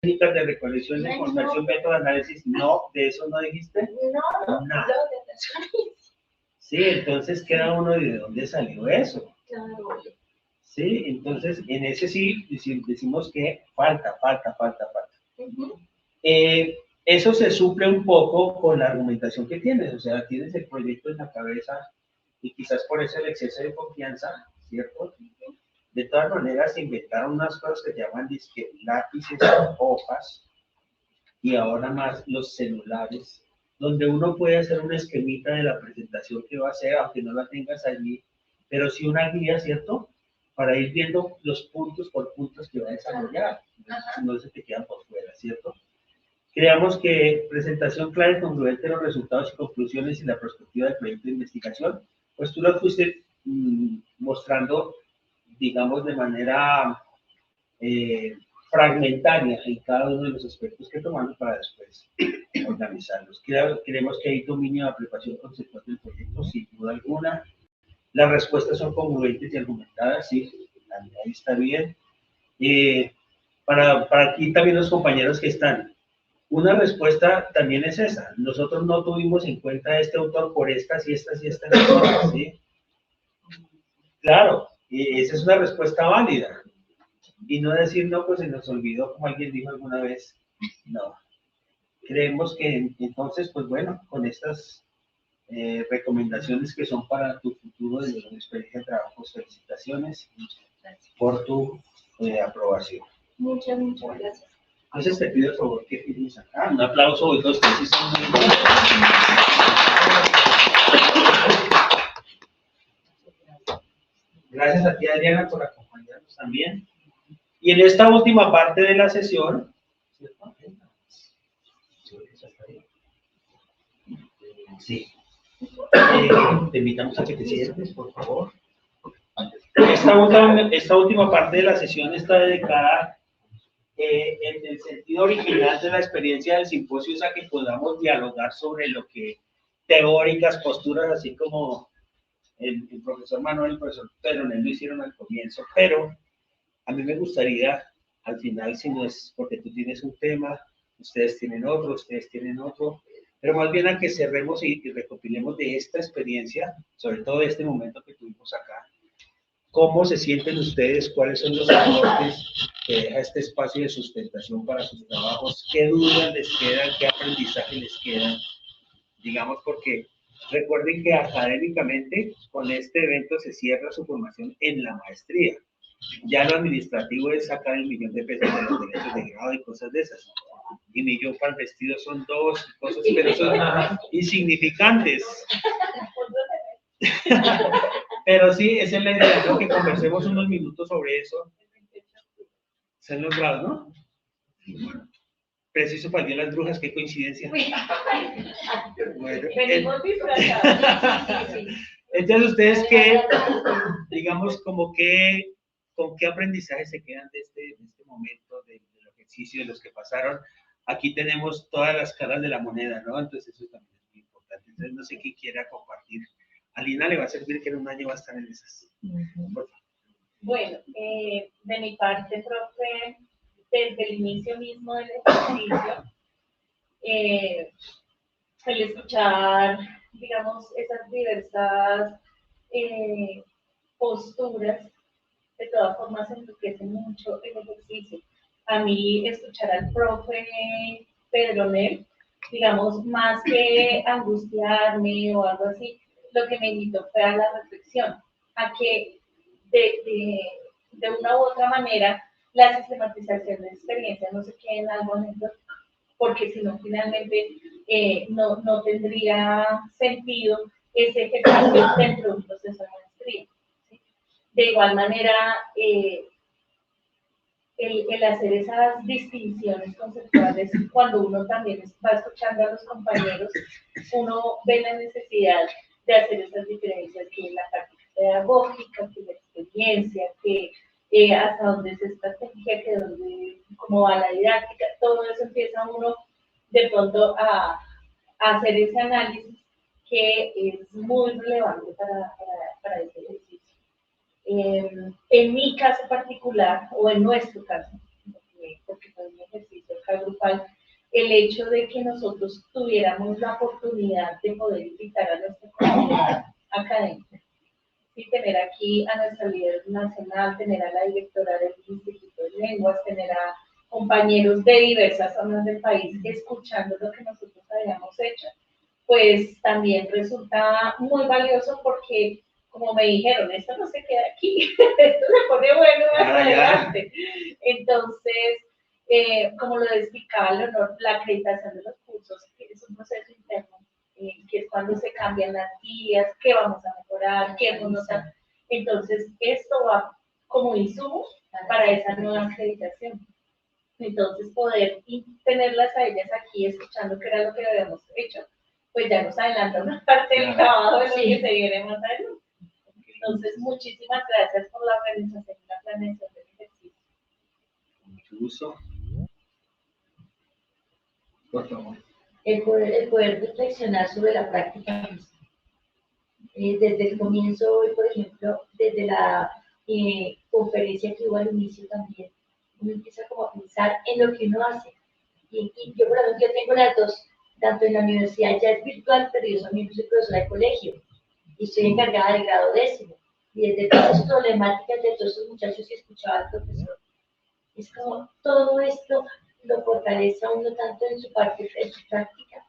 técnicas de recolección de información, método de análisis, no, de eso no dijiste. No, Nada. lo de personas. Sí, entonces queda uno de dónde salió eso. Claro. Sí, entonces en ese sí decimos que falta. Ujú. Eso se suple un poco con la argumentación que tienes, o sea, tienes el proyecto en la cabeza y quizás por eso el exceso de confianza, ¿cierto? De todas maneras, se inventaron unas cosas que se llaman disque lápices, hojas, y ahora más los celulares, donde uno puede hacer un esquemita de la presentación que va a hacer, aunque no la tengas allí, pero sí una guía, ¿cierto? Para ir viendo los puntos por puntos que va a desarrollar, no se te quedan por fuera, ¿cierto? Creamos que presentación clara y congruente de los resultados y conclusiones y la perspectiva del proyecto de investigación, pues tú lo fuiste mostrando, digamos, de manera fragmentaria en cada uno de los aspectos que tomamos para después organizarlos. Creemos que hay dominio de aplicación conceptual del proyecto, sin duda alguna. Las respuestas son congruentes y argumentadas, sí, ahí está bien. Para aquí también los compañeros que están, una respuesta también es esa. Nosotros no tuvimos en cuenta a este autor por estas y estas razones, ¿sí? Claro, y esa es una respuesta válida. Y no decir, no, pues se nos olvidó, como alguien dijo alguna vez. No. Creemos que entonces, pues bueno, con estas recomendaciones que son para tu futuro de experiencia de trabajo, pues felicitaciones por tu aprobación. Muchas gracias. Entonces te pido el favor que firmes acá. Un aplauso a todos que sí son muy buenos. Gracias a ti, Adriana, por acompañarnos también. Y en esta última parte de la sesión, sí, te invitamos a que te sientes, por favor. Esta última parte de la sesión está dedicada en el sentido original de la experiencia del simposio, es a que podamos dialogar sobre lo que teóricas, posturas, así como el profesor Manuel y el profesor Pedro lo hicieron al comienzo, pero a mí me gustaría, al final, si no es porque tú tienes un tema, ustedes tienen otro, pero más bien a que cerremos y recopilemos de esta experiencia, sobre todo de este momento que tuvimos acá, cómo se sienten ustedes, cuáles son los aportes que deja este espacio de sustentación para sus trabajos, qué dudas les quedan, qué aprendizaje les quedan, digamos, porque recuerden que académicamente con este evento se cierra su formación en la maestría. Ya lo administrativo es sacar el $1.000.000 de los derechos de grado y cosas de esas. Y $1.000.000 para el vestido son 2 cosas, pero son insignificantes. Pero sí, esa es la idea, ¿no? Que conversemos unos minutos sobre eso. Son los grados, ¿no? Bueno, preciso para el Día de las Brujas, qué coincidencia. Bueno, Venimos disfrazados. Sí. Entonces, ustedes qué, digamos, como que, ¿con qué aprendizaje se quedan de este momento, del ejercicio, de los que pasaron? Aquí tenemos todas las caras de la moneda, ¿no? Entonces, eso también es muy importante. Entonces, no sé quién quiera compartir. A Lina le va a servir que en un año va a estar en esas. Por favor. Bueno, de mi parte, profe, desde el inicio mismo del ejercicio, el escuchar, digamos, esas diversas posturas, de todas formas enriquece mucho el ejercicio. A mí escuchar al profe Pedro Nel, digamos, más que angustiarme o algo así, lo que me invitó fue a la reflexión, a que de una u otra manera la sistematización de experiencia no se quede en algo anecdótico, porque si no, finalmente no tendría sentido ese ejercicio dentro de un proceso de maestría. ¿Sí? De igual manera, el hacer esas distinciones conceptuales, cuando uno también va escuchando a los compañeros, uno ve la necesidad de hacer esas diferencias, que la práctica pedagógica, que la experiencia, que hasta dónde es estrategia, que dónde, cómo va la didáctica, todo eso empieza uno de pronto a hacer ese análisis que es muy relevante para ese ejercicio. En mi caso particular, o en nuestro caso, porque fue un ejercicio acá grupal, el hecho de que nosotros tuviéramos la oportunidad de poder invitar a nuestra comunidad académica y tener aquí a nuestra líder nacional, tener a la directora del Instituto de Lenguas, tener a compañeros de diversas zonas del país escuchando lo que nosotros habíamos hecho, pues también resulta muy valioso porque, como me dijeron, esto no se queda aquí, esto se pone bueno más adelante. Entonces, como lo explicaba Leonor, la acreditación de los cursos es un proceso interno, que es cuando se cambian las guías, qué vamos a mejorar, qué no nos ha... Entonces, esto va como insumo para esa nueva acreditación. Entonces, poder tenerlas a ellas aquí escuchando qué era lo que habíamos hecho, pues ya nos adelanta una parte del trabajo de lo que se viene más adelante. Entonces, muchísimas gracias por la organización y la planeación del ejercicio. Con mucho gusto. Por favor. El poder reflexionar sobre la práctica misma. Desde el comienzo, por ejemplo, desde la conferencia que hubo al inicio también, uno empieza como a pensar en lo que uno hace. Y yo, por ejemplo, yo tengo las dos, tanto en la universidad ya es virtual, pero yo soy profesora de colegio y estoy encargada del grado 10º. Y desde todas esas problemáticas de todos esos muchachos que escuchaba al profesor, es como todo esto lo fortalece a uno tanto en su parte, en su práctica,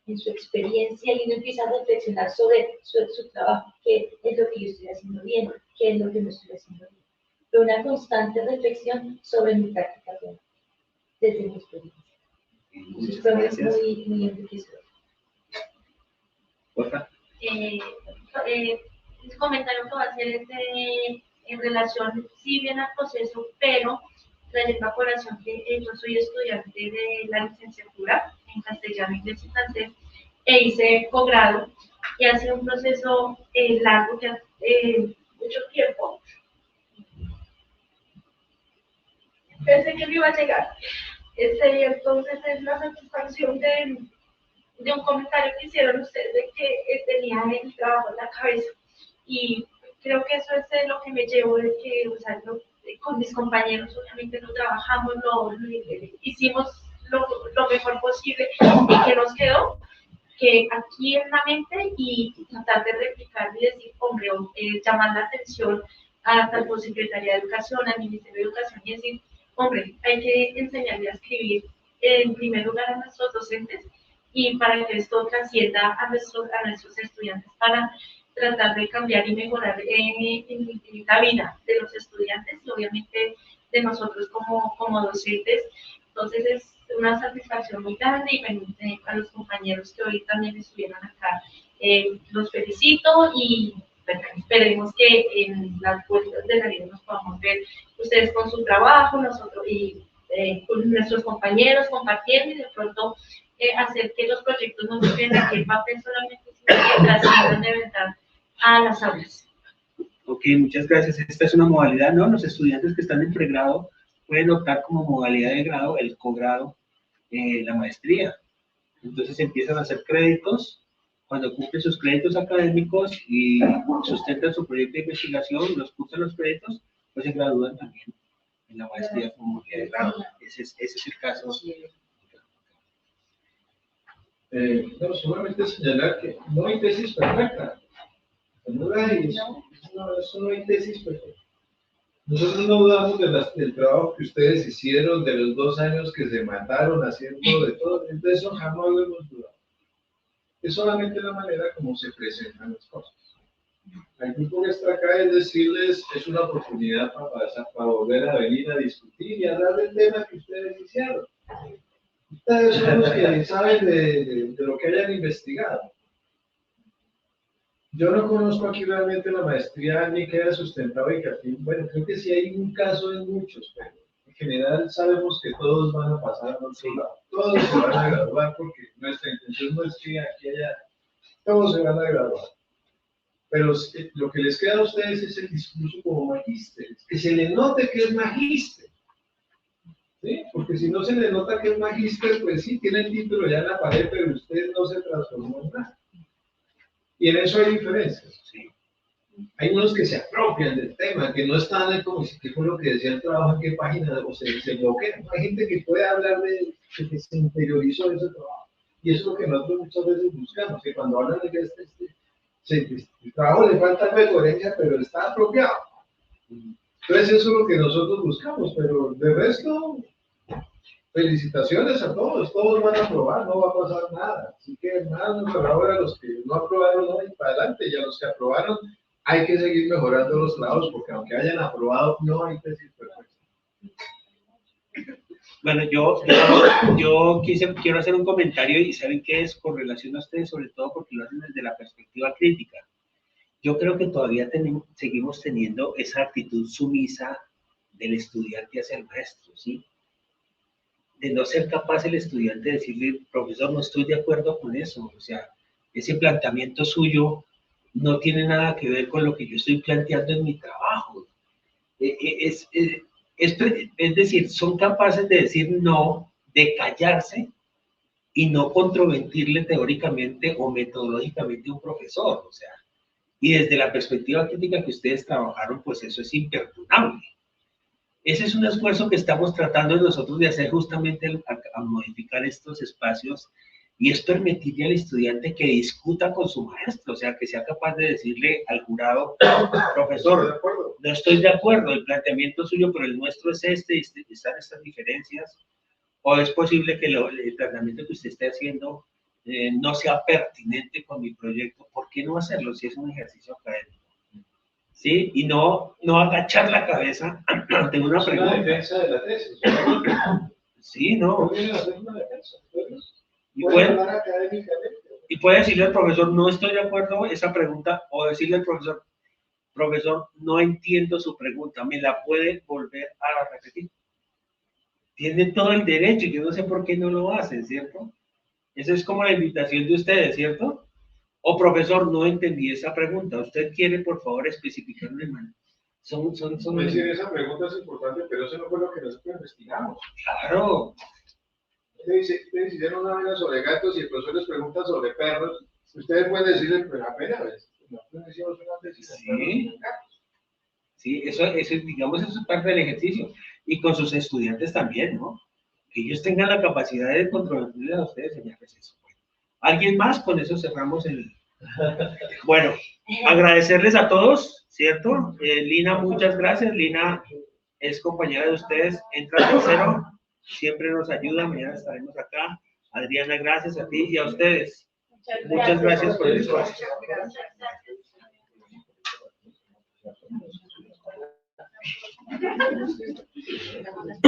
en su experiencia, y uno empieza a reflexionar sobre su trabajo, qué es lo que yo estoy haciendo bien, qué es lo que no estoy haciendo bien. Pero una constante reflexión sobre mi práctica real, desde mi experiencia. Muchas Fue gracias. muy enriquecedor. Porfa. El comentario que va a hacer es en relación, sí bien al proceso, pero trayendo a colación que yo soy estudiante de la licenciatura en castellano, inglés y francés, e hice posgrado, y ha sido un proceso largo, ya mucho tiempo. Pensé que me iba a llegar. Y entonces es la satisfacción de un comentario que hicieron ustedes de que tenía el trabajo en la cabeza. Y creo que eso es de lo que me llevo, de que, o sea, con mis compañeros obviamente lo trabajamos, hicimos lo mejor posible y que nos quedó que aquí en la mente, y tratar de replicar y decir, hombre, llamar la atención a tanto Secretaría de Educación, al Ministerio de Educación, y decir, hombre, hay que enseñarle a escribir en primer lugar a nuestros docentes y para que esto trascienda a nuestros estudiantes, para tratar de cambiar y mejorar la vida de los estudiantes y obviamente de nosotros como docentes. Entonces es una satisfacción muy grande, y bueno, a los compañeros que hoy también estuvieron acá, los felicito, y bueno, esperemos que en las vueltas de la vida nos podamos ver ustedes con su trabajo, nosotros y con nuestros compañeros compartiendo, y de pronto hacer que los proyectos no se queden aquí en papel solamente, sino que trasciendan de verdad a las aulas. Ok, muchas gracias. Esta es una modalidad, ¿no? Los estudiantes que están en pregrado pueden optar como modalidad de grado, el posgrado, la maestría. Entonces empiezan a hacer créditos. Cuando cumplen sus créditos académicos y sustentan su proyecto de investigación, los cursan los créditos, pues se gradúan también en la maestría como modalidad de grado. Ese es el caso. No, solamente señalar que no hay tesis perfecta. No hay, eso no hay tesis perfecta. Nosotros no dudamos del trabajo que ustedes hicieron, de los 2 años que se mataron haciendo de todo, de eso jamás lo hemos dudado. Es solamente la manera como se presentan las cosas. El grupo que está acá es decirles, es una oportunidad para volver a venir a discutir y hablar del tema que ustedes hicieron. Ustedes son los que saben de lo que hayan investigado. Yo no conozco aquí realmente la maestría ni queda sustentado y que aquí, bueno, creo que sí hay un caso en muchos, pero en general sabemos que todos van a pasar a otro lado. Todos se van a graduar porque nuestra intención no es que aquí haya, todos se van a graduar. Pero lo que les queda a ustedes es el discurso como magíster, que se le note que es magíster. ¿Sí? Porque si no se le nota que es magíster, pues sí, tiene el título ya en la pared, pero usted no se transformó en nada. Y en eso hay diferencias. Sí. Hay unos que se apropian del tema, que no están como si qué fue lo que decía el trabajo, en qué página, o se bloquean. Hay gente que puede hablar de que se interiorizó ese trabajo. Y eso es lo que nosotros muchas veces buscamos, que cuando hablan de que el trabajo le falta algo de coherencia, pero está apropiado. Entonces eso es lo que nosotros buscamos, pero de resto, felicitaciones a todos, todos van a aprobar, no va a pasar nada. Así que nada, por ahora los que no aprobaron no, y para adelante, y a los que aprobaron hay que seguir mejorando los trabajos, porque aunque hayan aprobado, no hay que decir perfecto. Bueno, quiero hacer un comentario y saben qué es con relación a ustedes, sobre todo porque lo hacen desde la perspectiva crítica. Yo creo que todavía seguimos teniendo esa actitud sumisa del estudiante hacia el maestro, ¿sí? De no ser capaz el estudiante de decirle, profesor, no estoy de acuerdo con eso, o sea, ese planteamiento suyo no tiene nada que ver con lo que yo estoy planteando en mi trabajo. Es decir, son capaces de decir no, de callarse y no controvertirle teóricamente o metodológicamente a un profesor, o sea, y desde la perspectiva crítica que ustedes trabajaron, pues eso es imperdonable. Ese es un esfuerzo que estamos tratando nosotros de hacer justamente a modificar estos espacios, y es permitirle al estudiante que discuta con su maestro, o sea, que sea capaz de decirle al jurado, profesor, no estoy de acuerdo, el planteamiento suyo, pero el nuestro es este, están estas diferencias, o es posible que el planteamiento que usted esté haciendo no sea pertinente con mi proyecto. ¿Por qué no hacerlo si es un ejercicio académico? ¿Sí? Y no agachar la cabeza ante una pregunta. Es una defensa de la tesis. Sí, no. Y puede decirle al profesor, no estoy de acuerdo con esa pregunta, o decirle al profesor, profesor, no entiendo su pregunta, ¿me la puede volver a repetir? Tiene todo el derecho, yo no sé por qué no lo hacen, ¿cierto? Esa es como la invitación de ustedes, ¿cierto? O profesor, no entendí esa pregunta, ¿usted quiere por favor especificarme más? Decir, esa pregunta es importante, pero eso no fue lo que nosotros investigamos. Claro. Ustedes hicieron una vaina sobre gatos y el profesor les pregunta sobre perros. Ustedes pueden decirle, pero apenas ves. Nosotros hicimos una tesis de perros y gatos. Sí, eso, digamos, eso es parte del ejercicio. Y con sus estudiantes también, ¿no? Que ellos tengan la capacidad de controlarle a ustedes, señales eso. ¿Alguien más? Con eso cerramos el... Bueno, agradecerles a todos, ¿cierto? Lina, muchas gracias. Lina es compañera de ustedes, entra tercero, siempre nos ayuda, mañana estaremos acá. Adriana, gracias a ti y a ustedes. Muchas gracias por el espacio.